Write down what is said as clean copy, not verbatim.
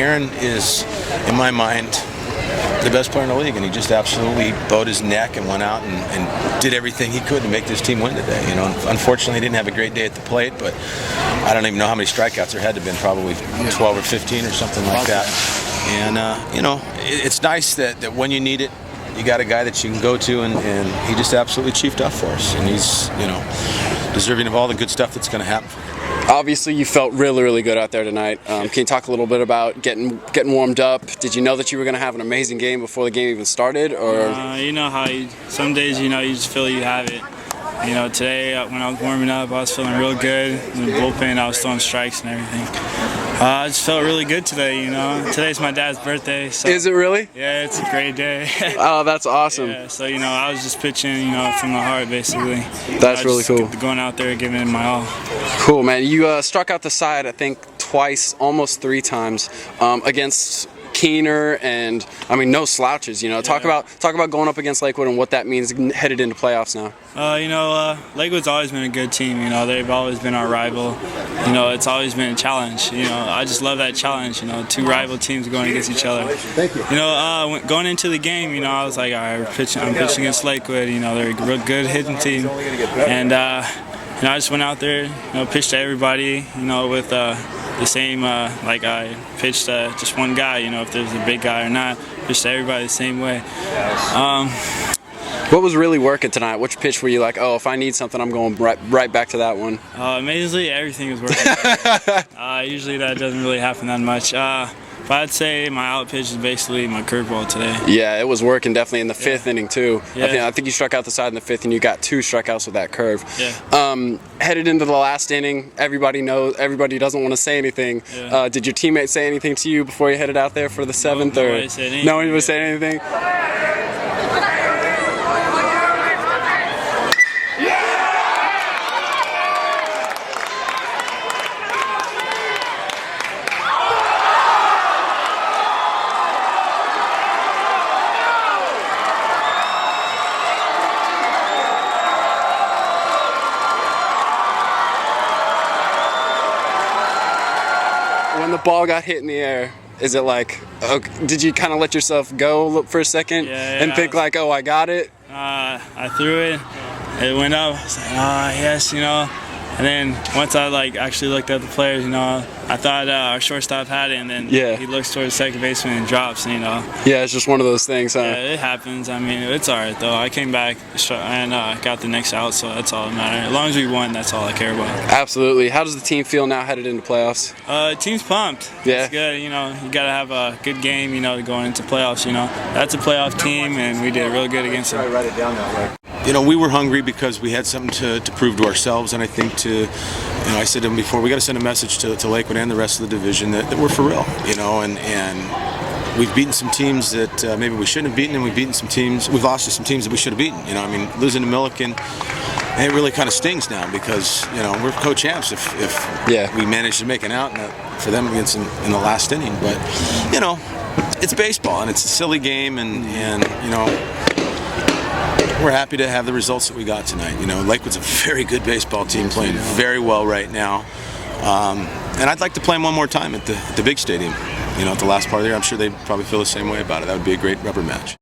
Aaron is, in my mind, the best player in the league, and he just absolutely bowed his neck and went out and did everything he could to make this team win today. You know, unfortunately, he didn't have a great day at the plate, but I don't even know how many strikeouts there had to have been, probably 12 or 15 or something like that. And, you know, it's nice that when you need it, you got a guy that you can go to, and he just absolutely chiefed up for us. And he's, you know, deserving of all the good stuff that's going to happen for him. Obviously, you felt really, really good out there tonight. Can you talk a little bit about getting warmed up? Did you know that you were going to have an amazing game before the game even started, or? You know how some days, you know, you just feel you have it. You know, today when I was warming up, I was feeling real good. In the bullpen, I was throwing strikes and everything. I just felt really good today, you know. Today's my dad's birthday. So, is it really? Yeah, it's a great day. Oh, that's awesome. Yeah, so, you know, I was just pitching, you know, from the heart, basically. That's really cool. Going out there, giving it my all. Cool, man. You struck out the side, I think, twice, almost 3 times, against Keener, and I mean, no slouches. You know, talk about going up against Lakewood and what that means headed into playoffs now. You know, Lakewood's always been a good team. You know, they've always been our rival. You know, it's always been a challenge. You know, I just love that challenge. You know, 2 rival teams going against each other. Thank you. You know, going into the game, you know, I was like, all right, I'm pitching against Lakewood. You know, they're a real good hitting team, and you know, I just went out there, you know, pitched to everybody. You know, with the same, like I pitched just one guy, you know, if there's a big guy or not, pitched to everybody the same way. What was really working tonight? Which pitch were you like, oh, if I need something, I'm going right back to that one? Amazingly, everything was working. Usually that doesn't really happen that much. But I'd say my out pitch is basically my curveball today. Yeah, it was working definitely in the 5th inning too. Yeah. I think you struck out the side in the 5th, and you got 2 strikeouts with that curve. Yeah. Headed into the last inning, everybody doesn't want to say anything. Yeah. Did your teammates say anything to you before you headed out there for the 7th? Nobody said anything. No one was saying anything? When the ball got hit in the air, is it like, okay, did you kind of let yourself go look for a second and think like, oh, I got it? I threw it, it went up, I was like, yes, you know. And then once I actually looked at the players, you know, I thought our shortstop had it, and then he looks towards second baseman and drops, you know. Yeah, it's just one of those things, huh? Yeah, it happens. I mean, it's all right, though. I came back and got the next out, so that's all that matters. As long as we won, that's all I care about. Absolutely. How does the team feel now headed into playoffs? Team's pumped. Yeah. It's good, you know. You got to have a good game, you know, going into playoffs, you know. That's a playoff team, and we did real good against them. Write it down that way. You know, we were hungry because we had something to prove to ourselves, and I think you know, I said to him before, we got to send a message to Lakewood and the rest of the division that we're for real, you know, and we've beaten some teams that maybe we shouldn't have beaten, and we've lost to some teams that we should have beaten. You know, I mean, losing to Milliken, it really kind of stings now because, you know, we're co-champs if we manage to make an out for them against in the last inning. But, you know, it's baseball, and it's a silly game, and you know, we're happy to have the results that we got tonight. You know, Lakewood's a very good baseball team, playing very well right now. And I'd like to play them one more time at the big stadium, you know, at the last part of the year. I'm sure they'd probably feel the same way about it. That would be a great rubber match.